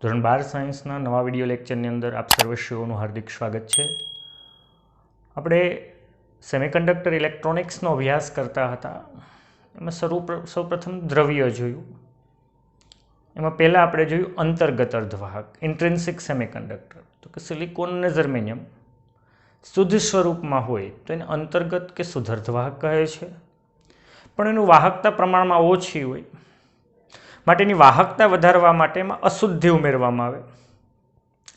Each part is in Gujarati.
ધોરણ 12 સાયન્સના નવા વિડીયો લેક્ચરની અંદર આપ સર્વશ્રીઓનું હાર્દિક સ્વાગત છે. આપણે સેમિકન્ડક્ટર ઇલેક્ટ્રોનિક્સનો અભ્યાસ કરતા હતા. એમાં સૌપ્રથમ દ્રવ્ય જોયું. એમાં પહેલાં આપણે જોયું અંતર્ગત અર્ધવાહક, ઇન્ટ્રિન્સિક સેમિકન્ડક્ટર. તો કે સિલિકોન અને જર્મેનિયમ શુદ્ધ સ્વરૂપમાં હોય તો એને અંતર્ગત કે શુદ્ધ અર્ધવાહક કહે છે, પણ એનું વાહકતા પ્રમાણમાં ઓછી હોય માટે એની વાહકતા વધારવા માટે એમાં અશુદ્ધિ ઉમેરવામાં આવે.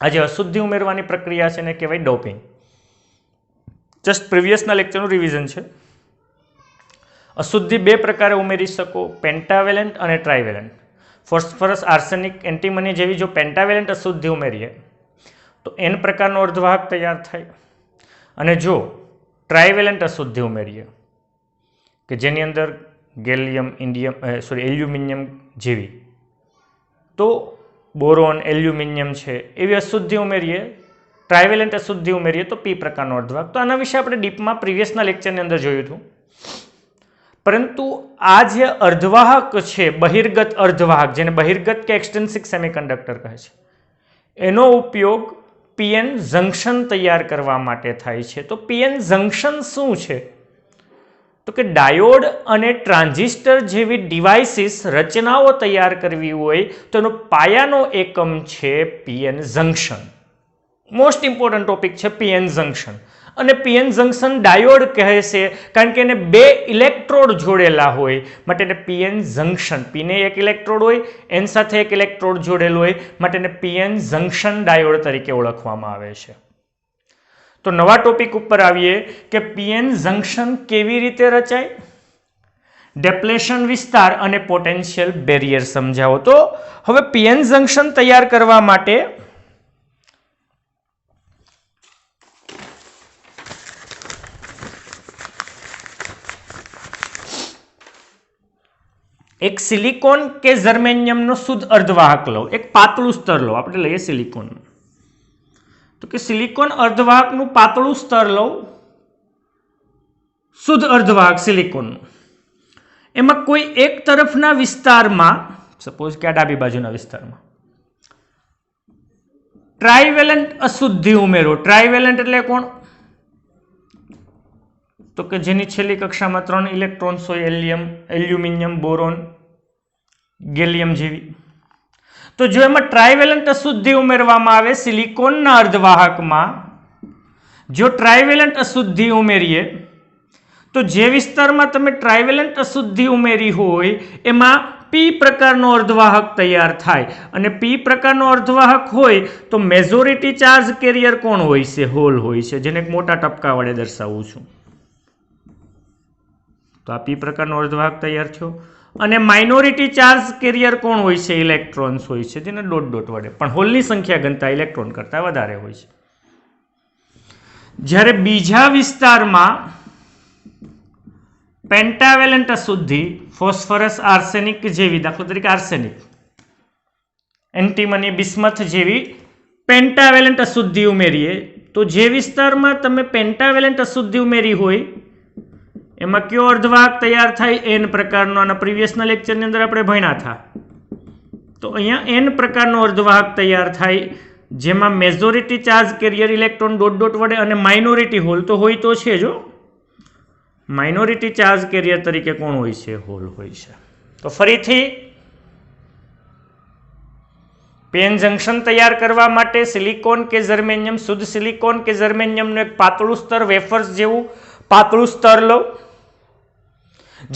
આ જે અશુદ્ધિ ઉમેરવાની પ્રક્રિયા છે એને કહેવાય ડોપિંગ. જસ્ટ પ્રિવિયસના લેક્ચરનું રિવિઝન છે. અશુદ્ધિ બે પ્રકારે ઉમેરી શકો, પેન્ટાવેલેન્ટ અને ટ્રાઇવેલેન્ટ. ફોસ્ફરસ, આર્સેનિક, એન્ટીમની જેવી જો પેન્ટાવેલેન્ટ અશુદ્ધિ ઉમેરીએ તો N પ્રકારનો અર્ધવાહક તૈયાર થાય, અને જો ટ્રાઇવેલેન્ટ અશુદ્ધિ ઉમેરીએ કે જેની અંદર ગેલિયમ, એલ્યુમિનિયમ જેવી, તો બોરોન, એલ્યુમિનિયમ છે એવી અશુદ્ધિ ઉમેરીએ, ટ્રાઇવેલેન્ટ અશુદ્ધિ ઉમેરીએ તો P પ્રકારનો અર્ધવાહક. તો આના વિશે આપણે ડીપમાં પ્રીવિયસના લેક્ચરની અંદર જોયું હતું. પરંતુ આ જે અર્ધવાહક છે, બહિર્ગત અર્ધવાહક, જેને બહિર્ગત કે એક્સટેન્સિક સેમિકન્ડક્ટર કહે છે, એનો ઉપયોગ PN જંક્શન તૈયાર કરવા માટે થાય છે. તો PN જંક્શન શું છે? તો કે ડાયોડ અને ટ્રાન્ઝિસ્ટર જેવી ડિવાઇસીસ રચનાઓ તૈયાર કરવી હોય તો એનો પાયાનો એકમ છે PN junction. Most important topic છે PN જંક્શન. અને PN જંક્શન ડાયોડ કહે છે કારણ કે એને બે ઇલેક્ટ્રોડ જોડેલા હોય માટે એને PN જંક્શન. પીને એક ઇલેક્ટ્રોડ હોય, એન સાથે એક ઇલેક્ટ્રોડ જોડેલું હોય માટે એને PN જંક્શન ડાયોડ તરીકે ઓળખવામાં આવે છે. તો નવા ટોપિક ઉપર આવીએ કે PN જંક્શન કેવી રીતે રચાય, ડેપ્લેશન વિસ્તાર અને પોટેન્શિયલ બેરિયર સમજાવો. તો હવે PN જંક્શન તૈયાર કરવા માટે એક સિલિકોન કે જર્મેનિયમનો શુદ્ધ અર્ધવાહક લો, એક પાતળું સ્તર લો. આપણે લઈએ સિલિકોન. તો કે સિલિકોન અર્ધવાહકનું પાતળું સ્તર લો, શુદ્ધ અર્ધવાહક સિલિકોનનું. એમાં કોઈ એક તરફના વિસ્તારમાં, સપોઝ કે આ ડાબી બાજુના વિસ્તારમાં ટ્રાઇવેલેન્ટ અશુદ્ધિ ઉમેરો. ટ્રાઇવેલેન્ટ એટલે કોણ? તો કે જેની છેલ્લી કક્ષામાં 3 ઇલેક્ટ્રોન્સ હોય, એલ્યુમિનિયમ, બોરોન, ગેલિયમ જેવી. તો જો એમાં ટ્રાઇવેલેન્ટ અશુદ્ધિ ઉમેરવામાં આવે સિલિકોનના અર્ધવાહકમાં, જો ટ્રાઇવેલેન્ટ અશુદ્ધિ ઉમેરીએ તો જે વિસ્તારમાં તમે ટ્રાઇવેલેન્ટ અશુદ્ધિ ઉમેરી હોય એમાં P પ્રકારનો અર્ધવાહક તૈયાર થાય. અને P પ્રકારનો અર્ધવાહક હોય તો મેજોરિટી ચાર્જ કેરિયર કોણ હોય છે? હોલ હોય છે, જેને એક મોટા ટપકા વડે દર્શાવું છું. તો આ P પ્રકારનો અર્ધવાહક તૈયાર થયો. અને માઇનોરિટી ચાર્જ કેરિયર કોણ હોય છે? ઇલેક્ટ્રોન્સ હોય છે, જેને ડોટ ડોટ વડે. પણ હોલની સંખ્યા ઘનતા ઇલેક્ટ્રોન કરતાં વધારે હોય છે. જ્યારે બીજા વિસ્તારમાં પેન્ટાવેલેન્ટ અશુદ્ધિ, ફોસ્ફરસ, આર્સેનિક જેવી, દાખલા તરીકે આર્સેનિક, એન્ટીમની, બિસ્મથ જેવી પેન્ટાવેલેન્ટ અશુદ્ધિ ઉમેરીએ તો જે વિસ્તારમાં તમે પેન્ટાવેલેન્ટ અશુદ્ધિ ઉમેરી હોય એમાં કયો અર્ધવાહક તૈયાર થાય? N પ્રકારનો. આના પ્રીવિયસના લેક્ચરની અંદર આપણે ભણ્યા હતા. તો અહીંયા N પ્રકારનો અર્ધવાહક તૈયાર થાય, જેમાં majority charge carrier electron dot dot વડે અને માઇનોરિટી હોલ તો હોય તો છે. જો માઇનોરિટી ચાર્જ કેરિયર તરીકે કોણ હોય છે? હોલ હોય છે. તો ફરીથી PN જંક્શન તૈયાર કરવા માટે સિલિકોન કે જર્મેનિયમ, શુદ્ધ સિલિકોન કે જર્મેનિયમનું એક પાતળું સ્તર, વેફર્સ જેવું પાતળું સ્તર લો,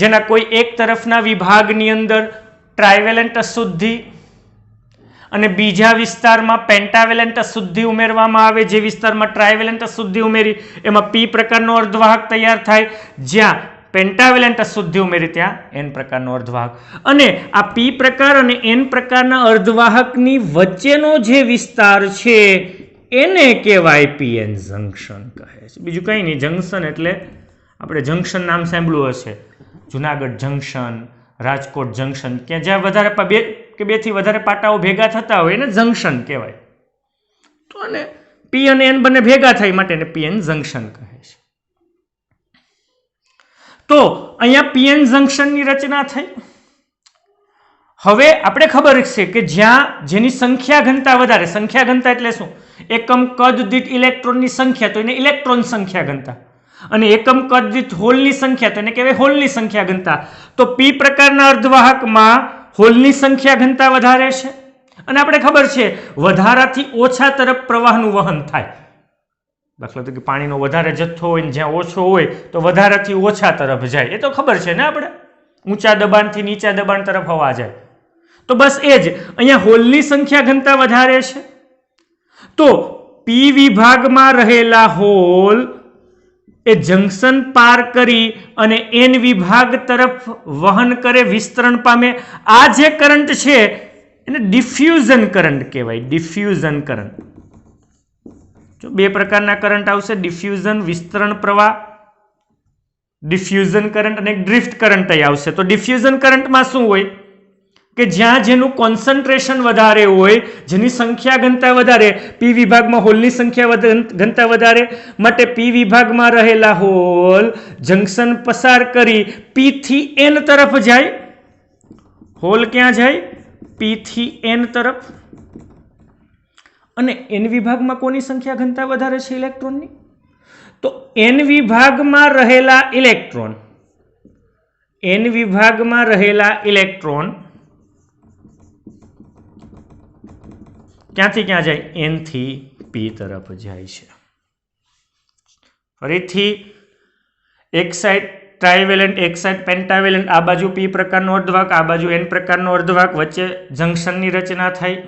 જેના કોઈ એક તરફના વિભાગની અંદર ટ્રાઇવેલેન્ટ અશુદ્ધિ અને બીજા વિસ્તારમાં પેન્ટાવેલેન્ટ અશુદ્ધિ ઉમેરવામાં આવે. જે વિસ્તારમાં ટ્રાઇવેલેન્ટ અશુદ્ધિ ઉમેરી એમાં P પ્રકારનો અર્ધવાહક તૈયાર થાય, જ્યાં પેન્ટાવેલેન્ટ અશુદ્ધિ ઉમેરી ત્યાં N પ્રકારનો અર્ધવાહક. અને આ P પ્રકાર અને N પ્રકારના અર્ધવાહકની વચ્ચેનો જે વિસ્તાર છે એને કહેવાય PN જંક્શન કહે છે. બીજું કંઈ નહીં. જંક્શન એટલે આપણે જંક્શન નામ સાંભળ્યું હશે, જુનાગઢ જંક્શન, રાજકોટ જંક્શન, કે જ્યાં વધારે બે થી વધારે પાટાઓ ભેગા થતા હોય એને જંક્શન કહેવાય. તો અને P અને N બંને ભેગા થાય માટે એને PN જંક્શન કહે છે. તો અહીંયા PN જંક્શનની રચના થઈ. હવે આપણે ખબર છે કે જ્યાં જેની સંખ્યા ઘનતા વધારે, સંખ્યા ઘનતા એટલે શું? એકમ કદ દીઠ ઇલેક્ટ્રોનની સંખ્યા, તો એને ઇલેક્ટ્રોન સંખ્યા ઘનતા, અને એકમ કદ દીઠ હોલની સંખ્યા, તો એને કહેવાય હોલની સંખ્યા ઘનતા. તો પી પ્રકારના અર્ધવાહકમાં હોલની સંખ્યા ઘનતા વધારે છે, અને આપણે ખબર છે વધારાથી ઓછા તરફ પ્રવાહનું વહન થાય. દાખલા તરીકે પાણીનો વધારે જથ્થો હોય ને જ્યાં ઓછો હોય તો વધારાથી ઓછા તરફ જાય, એ તો ખબર છે ને આપણે. ઊંચા દબાણથી નીચા દબાણ તરફ હવા જાય. તો બસ એ જ અહીંયા હોલની સંખ્યા ઘનતા વધારે છે. તો પી વિભાગમાં રહેલા હોલ એ જંકશન પાર કરી અને એન વિભાગ તરફ વહન કરે, વિસ્તરણ પામે. આ જે કરંટ છે એને ડિફ્યુઝન કરંટ કહેવાય. Diffusion current. જો બે પ્રકારના કરંટ આવશે, ડિફ્યુઝન વિસ્તરણ પ્રવાહ, ડિફ્યુઝન કરંટ, અને ડ્રિફ્ટ કરંટ આવશે. તો ડિફ્યુઝન કરંટમાં શું હોય કે જ્યાં જેનું કોન્સન્ટ્રેશન વધારે હોય, જેની સંખ્યા ઘનતા વધારે, પી વિભાગમાં હોલની સંખ્યા ઘનતા વધારે, માટે પી વિભાગમાં રહેલા હોલ જંકશન પસાર કરી પી થી એન તરફ જાય. હોલ ક્યાં જાય? પી થી એન તરફ. અને એન વિભાગમાં કોની સંખ્યા ઘનતા વધારે છે? ઇલેક્ટ્રોનની. તો એન વિભાગમાં રહેલા ઇલેક્ટ્રોન, એન વિભાગમાં રહેલા ઇલેક્ટ્રોન ક્યાંથી ક્યાં જાય? એન થી પી તરફ જાય છે. ફરીથી એક સાઈડ ટ્રાઇવેલેન્ટ, એક સાઈડ પેન્ટાવેલેન્ટ, આ બાજુ પી પ્રકારનો અર્ધવાહક, આ બાજુ એન પ્રકારનો અર્ધવાહક, વચ્ચે જંકશનની રચના થાય.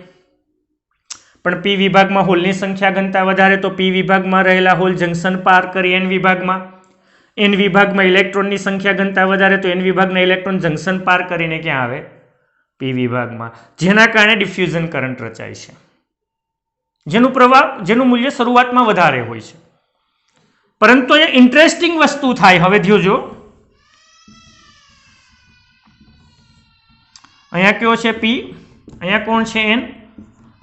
પણ પી વિભાગમાં હોલની સંખ્યા ઘનતા વધારે, તો પી વિભાગમાં રહેલા હોલ જંકશન પાર કરી એન વિભાગમાં, એન વિભાગમાં ઇલેક્ટ્રોનની સંખ્યા ઘનતા વધારે, તો એન વિભાગના ઇલેક્ટ્રોન જંકશન પાર કરીને ક્યાં આવે? પી વિભાગમાં. જેના કારણે ડિફ્યુઝન કરંટ રચાય છે, જેનું પ્રવાહ, જેનું મૂલ્ય શરૂઆતમાં વધારે હોય છે. પરંતુ અહીંયા ઇન્ટરેસ્ટિંગ વસ્તુ થાય. હવે જોજો, અહીંયા કયો છે? પી. અહીંયા કોણ છે? એન.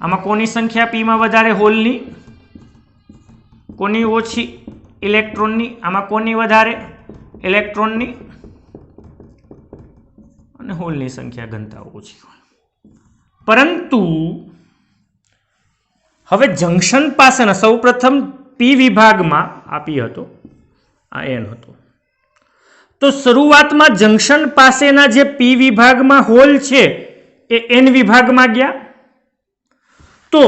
આમાં કોની સંખ્યા પીમાં વધારે? હોલની. કોની ઓછી? ઇલેક્ટ્રોનની. આમાં કોની વધારે? ઇલેક્ટ્રોનની. અને હોલની સંખ્યા ઘનતા ઓછી હોય. પરંતુ હવે જંકશન પાસેના, સૌપ્રથમ પી વિભાગમાં આ પી હતો, આ એન હતો. તો શરૂઆતમાં જંકશન પાસેના જે પી વિભાગમાં હોલ છે એ એન વિભાગમાં ગયા. તો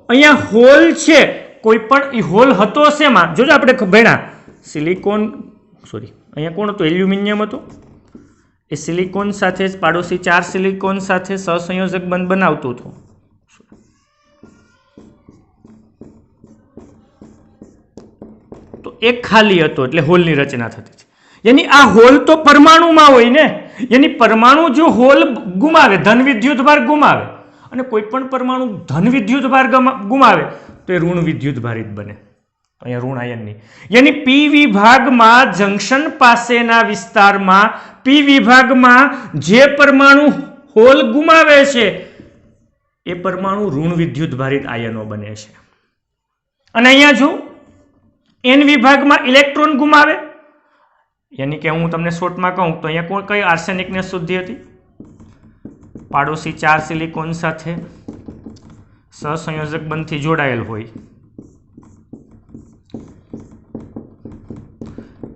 અહીંયા હોલ છે, કોઈ પણ હોલ હતો શેમાં? જોજો આપણે ભણ્યા સિલિકોન, સોરી અહીંયા કોણ હતું? એલ્યુમિનિયમ હતું. એ સિલિકોન સાથે પાડોશી 4 સિલિકોન સાથે સહસંયોજક બંધ બનાવતું હતું. તો એક ખાલી હતો એટલે હોલની રચના થતી છે. યાની આ હોલ તો પરમાણુમાં હોય ને, યાની પરમાણુ જો હોલ ગુમાવે, ધન વિદ્યુત ભાર ગુમાવે, અને કોઈ પણ પરમાણુ ધન વિદ્યુત ભાર ગુમાવે તો એ ઋણ વિદ્યુત ભારિત બને. અહીંયા ઋણ આયનની. યાની પી વિભાગમાં જંકશન પાસેના વિસ્તારમાં પી વિભાગમાં જે પરમાણુ હોલ ગુમાવે છે એ પરમાણુ ઋણ વિદ્યુત ભારિત આયનો બને છે. અને અહીંયા જો એન વિભાગમાં ઇલેક્ટ્રોન ગુમાવે, યાની કે હું તમને શોર્ટમાં કહું તો અહીંયા કઈ આર્સેનિકની શુદ્ધિ હતી? પાડોશી 4 સિલિકોન સાથે સહસંયોજક બંધથી જોડાયેલ હોય.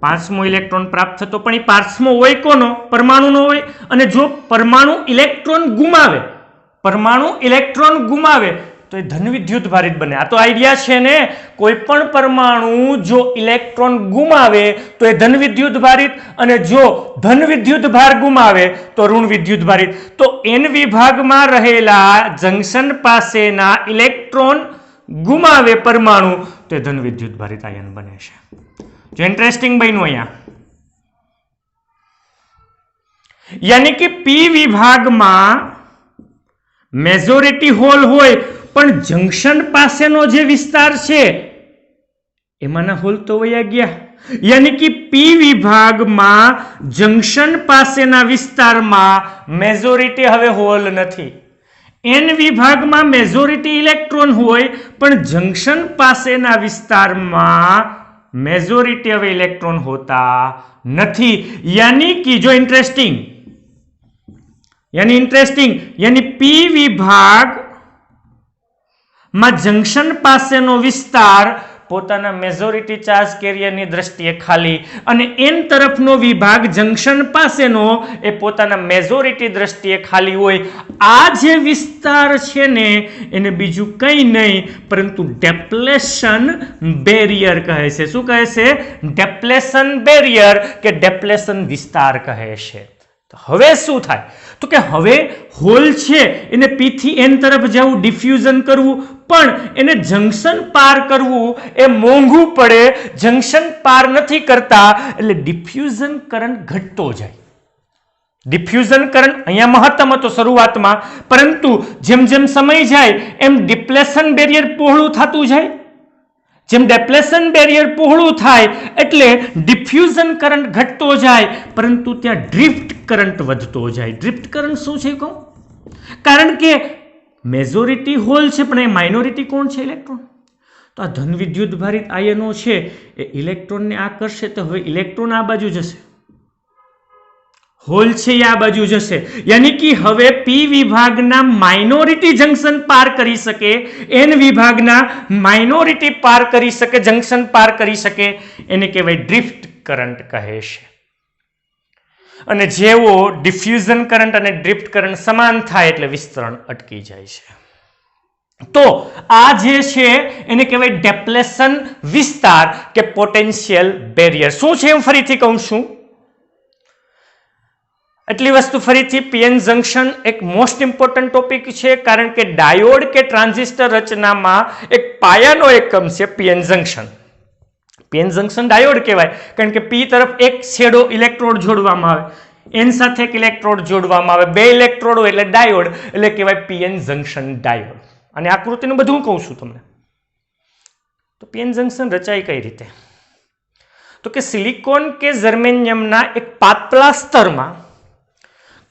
5મો ઇલેક્ટ્રોન પ્રાપ્ત થતો, પણ એ 5મો હોય કોનો? પરમાણુનો હોય. અને જો પરમાણુ ઇલેક્ટ્રોન ગુમાવે, પરમાણુ ઇલેક્ટ્રોન ગુમાવે તો એ ધન વિદ્યુત ભારિત બને. આ તો આઈડિયા છે ને. કોઈ પણ પરમાણુ જો ઇલેક્ટ્રોન ગુમાવે તો એ ધન વિદ્યુત ભારિત, અને જો ધન વિદ્યુત ભાર ગુમાવે તો ઋણ વિદ્યુત ભારિત. તો એન વિભાગમાં રહેલા જંકશન પાસેના ઇલેક્ટ્રોન ગુમાવે પરમાણુ તો એ ધન વિદ્યુત ભારિત આયન બને છે. જો ઇન્ટરેસ્ટિંગ બન્યું અહીંયા. યાની કે પી વિભાગમાં મેજોરિટી હોલ હોય, પણ જંકશન પાસેનો જે વિસ્તાર છે એમાંના હોલ તો વયા ગયા. યાની કે પી વિભાગમાં જંકશન પાસેના વિસ્તારમાં મેજોરિટી હવે હોલ નથી. એન વિભાગમાં મેજોરિટી ઇલેક્ટ્રોન હોય, પણ જંકશન પાસેના વિસ્તારમાં મેજોરિટી હવે ઇલેક્ટ્રોન હોતા નથી. યાની કે જો ઇન્ટરેસ્ટિંગ, यानी इंटरेस्टिंग, यानी पी विभाग में जंक्शन पासेनो विस्तार પોતાના મેજોરિટી ચાર્જ કેરિયરની દ્રષ્ટિએ ખાલી અને એન તરફનો વિભાગ જંક્શન પાસેનો એ પોતાના મેજોરિટી દ્રષ્ટિએ ખાલી હોય. આ જે વિસ્તાર છે ને એને બીજું કંઈ નહીં પરંતુ ડેપ્લેશન બેરિયર કહે છે. શું કહે છે? ડેપ્લેશન બેરિયર કે ડેપ્લેશન વિસ્તાર કહે છે. હવે શું થાય તો કે હવે હોલ છે એને પી થી એન તરફ જવું, ડિફ્યુઝન કરવું, પણ એને જંક્શન પાર કરવું એ મોંઘું પડે. જંક્શન પાર નથી કરતા એટલે ડિફ્યુઝન કરંટ ઘટતો જાય. ડિફ્યુઝન કરંટ અહીંયા મહત્તમ હતો શરૂઆતમાં, પરંતુ જેમ જેમ સમય જાય એમ ડિપ્લેશન બેરિયર પહોળું થતું જાય. જેમ ડેપ્લેશન બેરિયર પહોળું થાય એટલે ડિફ્યુઝન કરંટ ઘટતો જાય, પરંતુ ત્યાં ડ્રિફ્ટ કરંટ વધતો જાય. ડ્રિફ્ટ કરંટ શું છે કહું? કારણ કે મેજોરિટી હોલ છે પણ એ માઇનોરિટી કોણ છે? ઇલેક્ટ્રોન. તો આ ધન વિદ્યુત ભારિત આયનો છે એ ઇલેક્ટ્રોનને આકર્ષે તો હવે ઇલેક્ટ્રોન આ બાજુ જશે, હોલ છે એ આ બાજુ જશે. યાની કે હવે પી વિભાગના માઇનોરિટી જંક્શન પાર કરી શકે, એન વિભાગના માઇનોરિટી પાર કરી શકે, જંક્શન પાર કરી શકે, એને કહેવાય ડ્રિફ્ટ કરંટ કહે છે. અને જેવો ડિફ્યુઝન કરંટ અને ડ્રિફ્ટ કરંટ સમાન થાય એટલે વિસ્તરણ અટકી જાય છે. તો આ જે છે એને કહેવાય ડેપ્લેશન વિસ્તાર કે પોટેન્શિયલ બેરિયર. શું છે હું ફરીથી કહું છું. એટલી વસ્તુ ફરીથી, પીએન જંક્શન એક મોસ્ટ ઇમ્પોર્ટન્ટ ટોપિક છે, કારણ કે ડાયોડ કે ટ્રાન્ઝિસ્ટર રચનામાં એક પાયાનો એકમ છે P N junction. P N junction diode કહેવાય કારણ કે પી તરફ એક છેડો ઇલેક્ટ્રોડ જોડવામાં આવે, એન સાથે એક ઇલેક્ટ્રોડ જોડવામાં આવે, બે ઇલેક્ટ્રોડ હોય એટલે ડાયોડ, એટલે કહેવાય પીએન જંક્શન ડાયોડ. અને આકૃતિનું બધું કહું છું તમને. તો પીએન જંક્શન રચાય કઈ રીતે? તો કે સિલિકોન કે જર્મેનિયમના એક પાતળા સ્તરમાં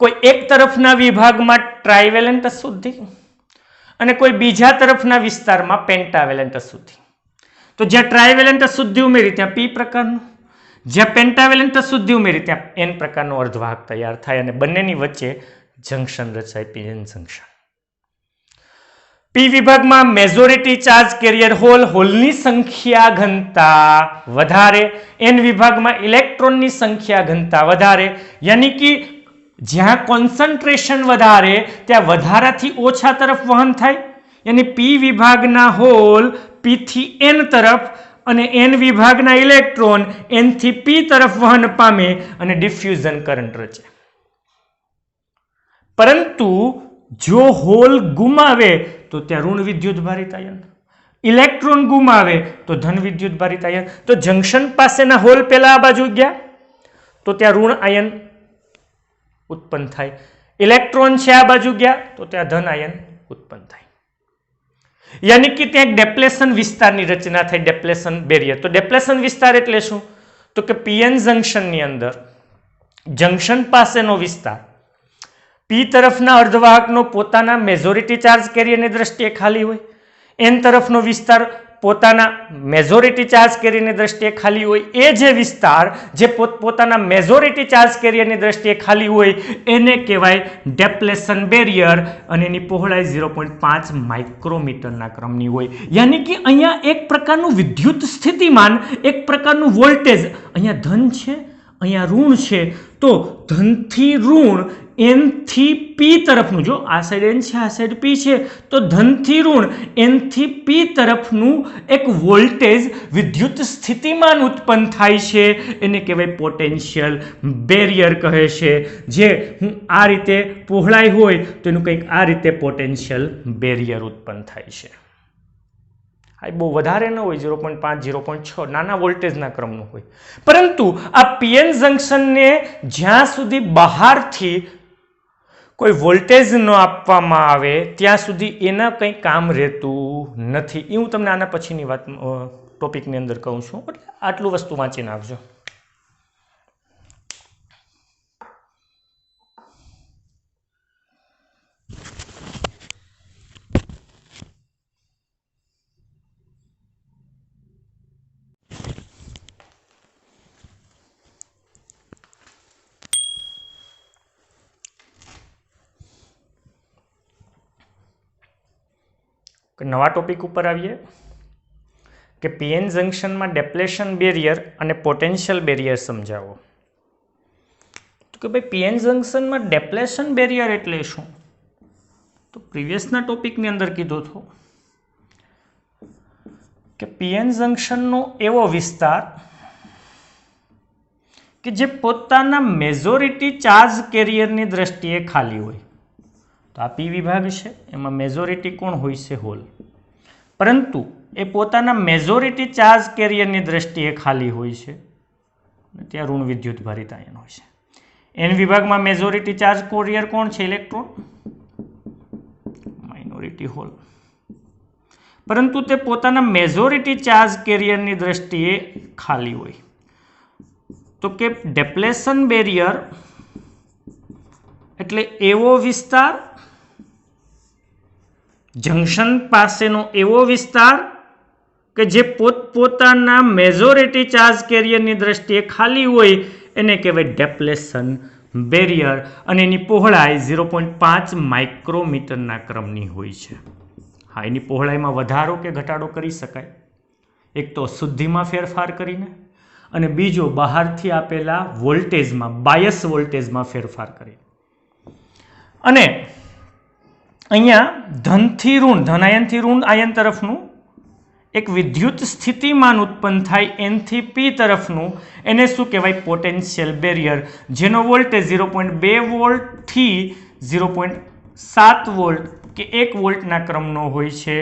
કોઈ એક તરફના વિભાગમાં ટ્રાઇવેલેન્ટ અશુદ્ધિ અને કોઈ બીજા તરફના વિસ્તારમાં પેન્ટાવેલેન્ટ અશુદ્ધિ. તો જ્યાં ટ્રાઇવેલેન્ટ અશુદ્ધિ ઉમેરી ત્યાં પી પ્રકારનું, જ્યાં પેન્ટાવેલેન્ટ અશુદ્ધિ ઉમેરી ત્યાં એન પ્રકારનો અર્ધવાહક તૈયાર થાય અને બંનેની વચ્ચે જંક્શન રચાય, પીએન જંક્શન. પી વિભાગમાં મેજોરિટી ચાર્જ કેરિયર હોલ, હોલની સંખ્યા ઘનતા વધારે. એન વિભાગમાં ઇલેક્ટ્રોનની સંખ્યા ઘનતા વધારે. યાની કે જ્યાં કોન્સન્ટ્રેશન વધારે ત્યાં વધારાથી ઓછા તરફ વહન થાય. યાની પી વિભાગના હોલ પી થી એન તરફ અને એન વિભાગના ઇલેક્ટ્રોન એન થી પી તરફ વહન પામે અને ડિફ્યુઝન કરંટ રચે. પરંતુ જો હોલ ગુમાવે તો ત્યાં ઋણ વિદ્યુત ભારિત આયન, ઇલેક્ટ્રોન ગુમાવે તો ધન વિદ્યુત ભારિત આયન. તો જંક્શન પાસેના હોલ પહેલા આ બાજુ ગયા તો ત્યાં ઋણ આયન ઉત્પન્ન થાય, ઇલેક્ટ્રોન છે આ બાજુ ગયા તો ત્યાં ધન આયન ઉત્પન્ન થાય. યાની કે ત્યાં ડેપ્લેશન વિસ્તારની રચના થઈ, ડેપ્લેશન બેરિયર. તો ડેપ્લેશન વિસ્તાર એટલે શું? તો કે પીએન જંક્શનની અંદર જંક્શન પાસેનો વિસ્તાર પી તરફના અર્ધવાહકનો પોતાના મેજોરિટી ચાર્જ કેરિયરની દ્રષ્ટિએ ખાલી હોય, એન તરફનો વિસ્તાર પોતાના મેજોરિટી ચાર્જ કેરિયરની દ્રષ્ટિએ ખાલી હોય. એ જે વિસ્તાર જે પોતાના મેજોરિટી ચાર્જ કેરિયરની દ્રષ્ટિએ ખાલી હોય એને કહેવાય ડેપ્લેશન બેરિયર અને એની પહોળાઈ 0.5 માઇક્રોમીટરના ક્રમની હોય. યાની કે અહીંયા એક પ્રકારનું વિદ્યુત સ્થિતિમાન, એક પ્રકારનું વોલ્ટેજ, અહીંયા ધન છે અહીંયા ઋણ છે, તો ધનથી ઋણ એન થી પી તરફનું, જો આ સાઈડ એન છે આ સાઈડ પી છે, તો ધનથી ઋણ એન થી પી તરફનું એક વોલ્ટેજ વિદ્યુત સ્થિતિમાન ઉત્પન્ન થાય છે, એને કહેવાય પોટેન્શિયલ બેરિયર કહે છે. જે હું આ રીતે પહોળાઈ હોય તો એનું કંઈક આ રીતે પોટેન્શિયલ બેરિયર ઉત્પન્ન થાય છે. આ બહુ વધારે ન હોય, 0.5 0.6 નાના વોલ્ટેજના ક્રમનું હોય. પરંતુ આ પીએન જંક્શનને જ્યાં સુધી બહારથી કોઈ વોલ્ટેજ ન આપવામાં આવે ત્યાં સુધી એના કંઈ કામ રહેતું નથી. એ હું તમને આના પછીની વાત ટોપિકની અંદર કહું છું. એટલે આટલું વસ્તુ વાંચી નાખજો. નવા ટોપિક ઉપર આવીએ કે પીએન જંક્શનમાં ડેપ્લેશન બેરિયર અને પોટેન્શિયલ બેરિયર સમજાવો. તો કે ભાઈ પીએન જંક્શનમાં ડેપ્લેશન બેરિયર એટલે શું? તો પ્રીવિયસના ટોપિકની અંદર કીધું હતું કે પીએન જંક્શનનો એવો વિસ્તાર કે જે પોતાના મેજોરિટી ચાર્જ કેરિયરની દ્રષ્ટિએ ખાલી હોય. તો આ પી વિભાગ છે, એમાં મેજોરિટી કોણ હોય છે? હોલ. પરંતુ એ પોતાના મેજોરિટી ચાર્જ કેરિયરની દ્રષ્ટિએ ખાલી હોય છે, ત્યાં ઋણ વિદ્યુત ભારિત આયન હોય છે. એન વિભાગમાં મેજોરિટી ચાર્જ કેરિયર કોણ છે? ઇલેક્ટ્રોન. Minority hole. પરંતુ તે પોતાના મેજોરિટી ચાર્જ કેરિયરની દ્રષ્ટિએ ખાલી હોય. તો કે ડેપ્લેશન બેરિયર એટલે એવો વિસ્તાર, જંક્શન પાસેનો એવો વિસ્તાર કે જે પોતપોતાના મેજોરિટી ચાર્જ કેરિયરની દ્રષ્ટિએ ખાલી હોય, એને કહેવાય ડેપ્લેશન બેરિયર. અને એની પહોળાઈ 0.5 માઇક્રોમીટરના ક્રમની હોય છે. હા, એની પહોળાઈમાં વધારો કે ઘટાડો કરી શકાય. એક તો શુદ્ધિમાં ફેરફાર કરીને, અને બીજો બહારથી આપેલા વોલ્ટેજમાં, બાયસ વોલ્ટેજમાં ફેરફાર કરીને. અને અહીંયા ધનથી ઋણ, ધન આયનથી ઋણ આયન તરફનું એક વિદ્યુત સ્થિતિમાન ઉત્પન્ન થાય, એનથી પી તરફનું, એને શું કહેવાય? પોટેન્શિયલ બેરિયર, જેનો વોલ્ટેજ 0.2 વોલ્ટથી 0.7 વોલ્ટ કે 1 વોલ્ટના ક્રમનો હોય છે.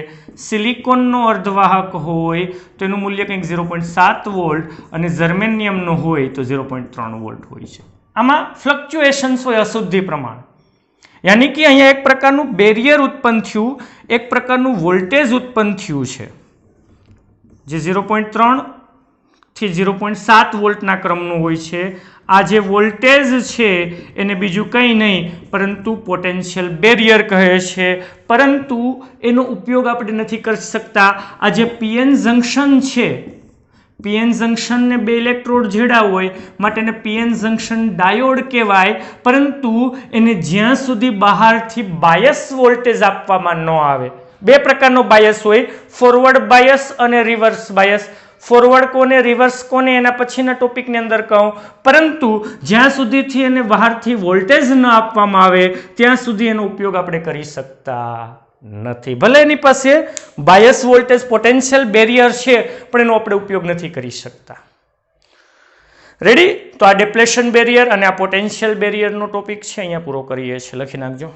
સિલિકોનનો અર્ધવાહક હોય તો એનું મૂલ્ય કંઈક 0.7 વોલ્ટ, અને જર્મેનિયમનો હોય તો 0.3 વોલ્ટ હોય છે. આમાં ફ્લક્ચ્યુએશન્સ હોય અશુદ્ધિ પ્રમાણ. યાની કે અહીંયા એક પ્રકારનું બેરિયર ઉત્પન્ન થયું, એક પ્રકારનું વોલ્ટેજ ઉત્પન્ન થયું છે, જે 0.3 થી 0.7 વોલ્ટના ક્રમનું હોય છે. આ જે વોલ્ટેજ છે એને બીજું કંઈ નહીં પરંતુ પોટેન્શિયલ બેરિયર કહે છે. પરંતુ એનો ઉપયોગ આપણે નથી કરી શકતા. આ જે પીએન જંક્શન છે, પીએન જંક્શનને બે ઇલેક્ટ્રોડ જેડા હોય માટે એને પીએન જંક્શન ડાયોડ કહેવાય. પરંતુ એને જ્યાં સુધી બહારથી બાયસ વોલ્ટેજ આપવામાં ન આવે, બે પ્રકારનો બાયસ હોય, ફોરવર્ડ બાયસ અને રિવર્સ બાયસ. ફોરવર્ડ કોને, રિવર્સ કોને, એના પછીના ટોપિકની અંદર કહું. પરંતુ જ્યાં સુધીથી એને બહારથી વોલ્ટેજ ન આપવામાં આવે ત્યાં સુધી એનો ઉપયોગ આપણે કરી શકતા નથી. ભલે એની પાસે બાયસ વોલ્ટેજ પોટેન્શિયલ બેરિયર છે, પણ એનો આપણે ઉપયોગ નથી કરી શકતા. રેડી? તો આ ડેપ્લેશન બેરિયર અને આ પોટેન્શિયલ બેરિયરનો ટોપિક છે, અહીંયા પૂરો કરીએ છીએ. લખી નાખજો.